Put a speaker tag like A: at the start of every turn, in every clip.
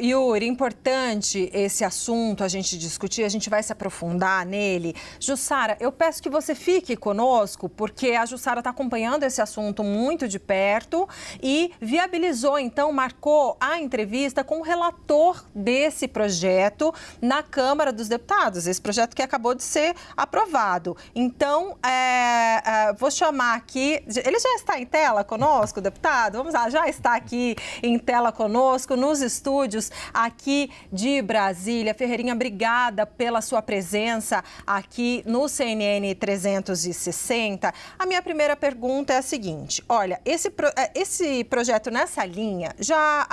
A: Yuri, importante esse assunto a gente discutir, a gente vai se aprofundar nele. Jussara, eu peço que você fique conosco, porque a Jussara está acompanhando esse assunto muito de perto e viabilizou, então, marcou a entrevista com o relator desse projeto na Câmara dos Deputados, esse projeto que acabou de ser aprovado. Então, vou chamar aqui, ele já está em tela conosco, deputado? Vamos lá, já está aqui em tela conosco, nos estúdios aqui de Brasília. Ferreirinha, obrigada pela sua presença aqui no CNN 360. A minha primeira pergunta é a seguinte: olha, esse projeto nessa linha já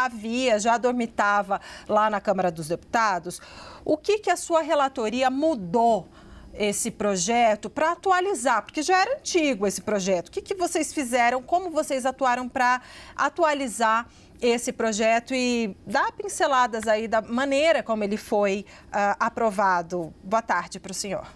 A: dormitava lá na Câmara dos Deputados. O que a sua relatoria mudou esse projeto para atualizar? Porque já era antigo esse projeto. O que vocês fizeram, como vocês atuaram para atualizar esse projeto e dar pinceladas aí da maneira como ele foi aprovado? Boa tarde para o senhor.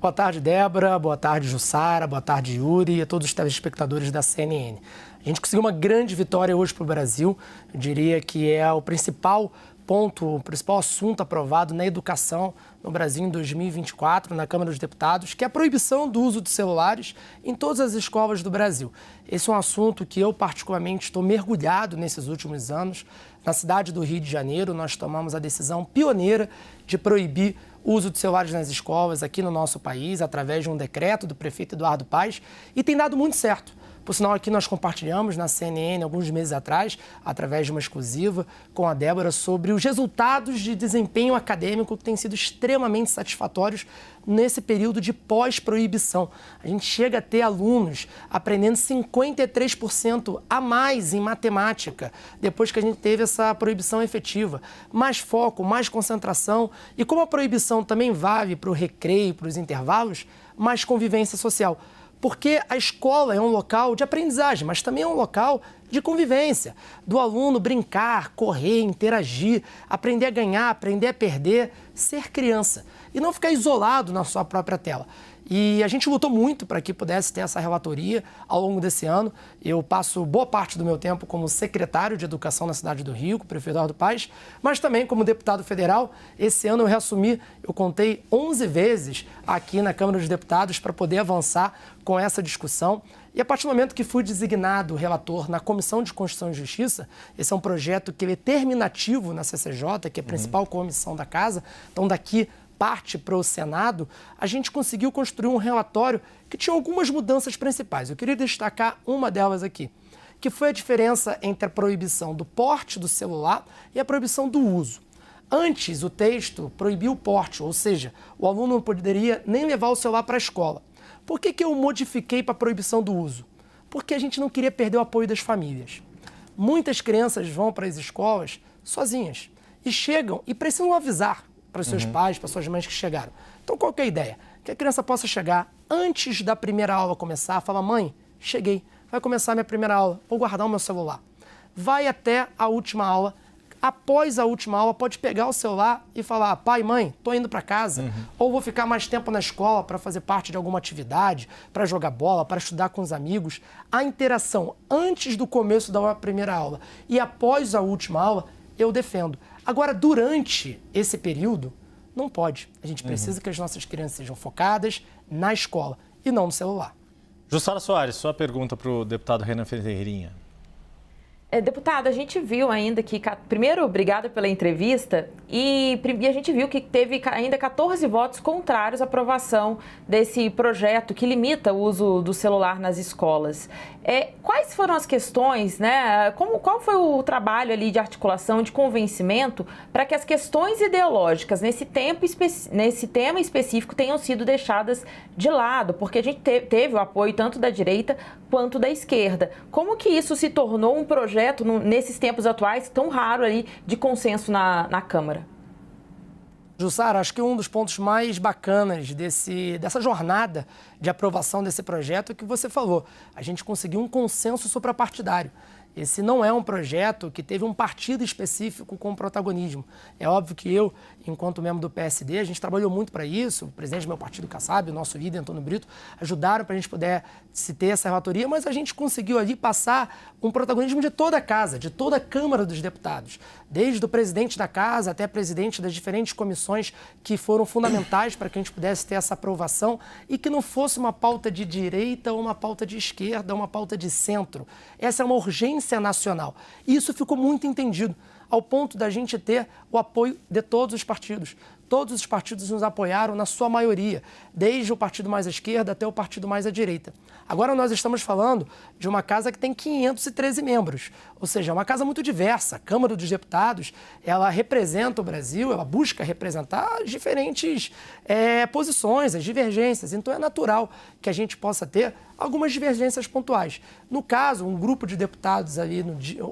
B: Boa tarde, Débora. Boa tarde, Jussara. Boa tarde, Yuri e a todos os telespectadores da CNN. A gente conseguiu uma grande vitória hoje para o Brasil. Eu diria que é o principal ponto, o principal assunto aprovado na educação no Brasil em 2024, na Câmara dos Deputados, que é a proibição do uso de celulares em todas as escolas do Brasil. Esse é um assunto que eu, particularmente, estou mergulhado nesses últimos anos. Na cidade do Rio de Janeiro, nós tomamos a decisão pioneira de proibir o uso de celulares nas escolas aqui no nosso país, através de um decreto do prefeito Eduardo Paes, e tem dado muito certo. Por sinal, aqui nós compartilhamos na CNN, alguns meses atrás, através de uma exclusiva com a Débora, sobre os resultados de desempenho acadêmico que têm sido extremamente satisfatórios nesse período de pós-proibição. A gente chega a ter alunos aprendendo 53% a mais em matemática, depois que a gente teve essa proibição efetiva. Mais foco, mais concentração e, como a proibição também vale para o recreio, para os intervalos, mais convivência social. Porque a escola é um local de aprendizagem, mas também é um local de convivência, do aluno brincar, correr, interagir, aprender a ganhar, aprender a perder, ser criança e não ficar isolado na sua própria tela. E a gente lutou muito para que pudesse ter essa relatoria ao longo desse ano. Eu passo boa parte do meu tempo como secretário de Educação na cidade do Rio, com o prefeito Eduardo Paes, mas também como deputado federal. Esse ano eu reassumi, eu contei 11 vezes aqui na Câmara dos Deputados para poder avançar com essa discussão. E a partir do momento que fui designado relator na Comissão de Constituição e Justiça, esse é um projeto que ele é terminativo na CCJ, que é a principal comissão da casa, então daqui parte para o Senado, a gente conseguiu construir um relatório que tinha algumas mudanças principais. Eu queria destacar uma delas aqui, que foi a diferença entre a proibição do porte do celular e a proibição do uso. Antes, o texto proibia o porte, ou seja, o aluno não poderia nem levar o celular para a escola. Por que eu modifiquei para a proibição do uso? Porque a gente não queria perder o apoio das famílias. Muitas crianças vão para as escolas sozinhas e chegam e precisam avisar para os seus pais, para suas mães que chegaram. Então, qual que é a ideia? Que a criança possa chegar antes da primeira aula começar, falar: mãe, cheguei, vai começar a minha primeira aula, vou guardar o meu celular. Vai até a última aula. Após a última aula, pode pegar o celular e falar: pai, mãe, tô indo para casa, ou vou ficar mais tempo na escola para fazer parte de alguma atividade, para jogar bola, para estudar com os amigos. A interação antes do começo da primeira aula e após a última aula, eu defendo. Agora, durante esse período, não pode. A gente precisa que as nossas crianças sejam focadas na escola e não no celular.
C: Jussara Soares, sua pergunta para o deputado Renan Ferreirinha.
D: Deputado, a gente viu ainda que, primeiro, obrigada pela entrevista, e a gente viu que teve ainda 14 votos contrários à aprovação desse projeto que limita o uso do celular nas escolas. Quais foram as questões, né? Qual foi o trabalho ali de articulação, de convencimento, para que as questões ideológicas nesse tema específico tenham sido deixadas de lado? Porque a gente teve o apoio tanto da direita quanto da esquerda. Como que isso se tornou um projeto nesses tempos atuais tão raro ali de consenso na Câmara?
B: Jussara, acho que um dos pontos mais bacanas dessa jornada de aprovação desse projeto é o que você falou. A gente conseguiu um consenso suprapartidário. Esse não é um projeto que teve um partido específico com protagonismo. É óbvio que eu, enquanto membro do PSD, a gente trabalhou muito para isso, o presidente do meu partido, Kassab, o nosso líder, Antônio Brito, ajudaram para a gente poder se ter essa relatoria, mas a gente conseguiu ali passar um protagonismo de toda a casa, de toda a Câmara dos Deputados, desde o presidente da casa até presidente das diferentes comissões que foram fundamentais para que a gente pudesse ter essa aprovação e que não fosse uma pauta de direita ou uma pauta de esquerda ou uma pauta de centro. Essa é uma urgência nacional. E isso ficou muito entendido, ao ponto da gente ter o apoio de todos os partidos. Todos os partidos nos apoiaram na sua maioria, desde o partido mais à esquerda até o partido mais à direita. Agora nós estamos falando de uma casa que tem 513 membros, ou seja, é uma casa muito diversa. A Câmara dos Deputados, ela representa o Brasil, ela busca representar as diferentes posições, as divergências. Então é natural que a gente possa ter algumas divergências pontuais. No caso, um grupo de deputados ali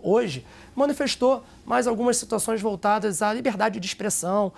B: hoje manifestou mais algumas situações voltadas à liberdade de expressão,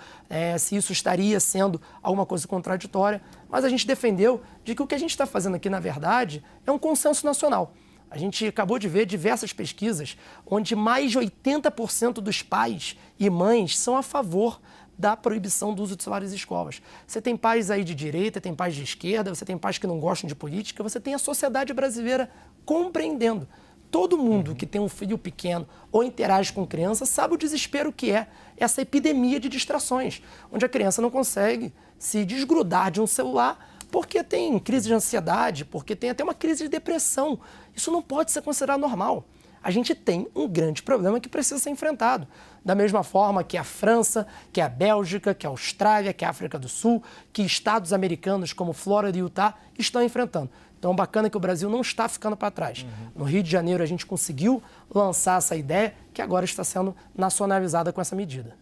B: se isso estaria sendo alguma coisa contraditória, mas a gente defendeu de que o que a gente está fazendo aqui, na verdade, é um consenso nacional. A gente acabou de ver diversas pesquisas onde mais de 80% dos pais e mães são a favor da proibição do uso de celulares em escolas. Você tem pais aí de direita, tem pais de esquerda, você tem pais que não gostam de política, você tem a sociedade brasileira compreendendo. Todo mundo que tem um filho pequeno ou interage com criança sabe o desespero que é essa epidemia de distrações, onde a criança não consegue se desgrudar de um celular porque tem crise de ansiedade, porque tem até uma crise de depressão. Isso não pode ser considerado normal. A gente tem um grande problema que precisa ser enfrentado. Da mesma forma que a França, que a Bélgica, que a Austrália, que a África do Sul, que estados americanos como Flórida e Utah estão enfrentando. Então, bacana que o Brasil não está ficando para trás. No Rio de Janeiro, a gente conseguiu lançar essa ideia que agora está sendo nacionalizada com essa medida.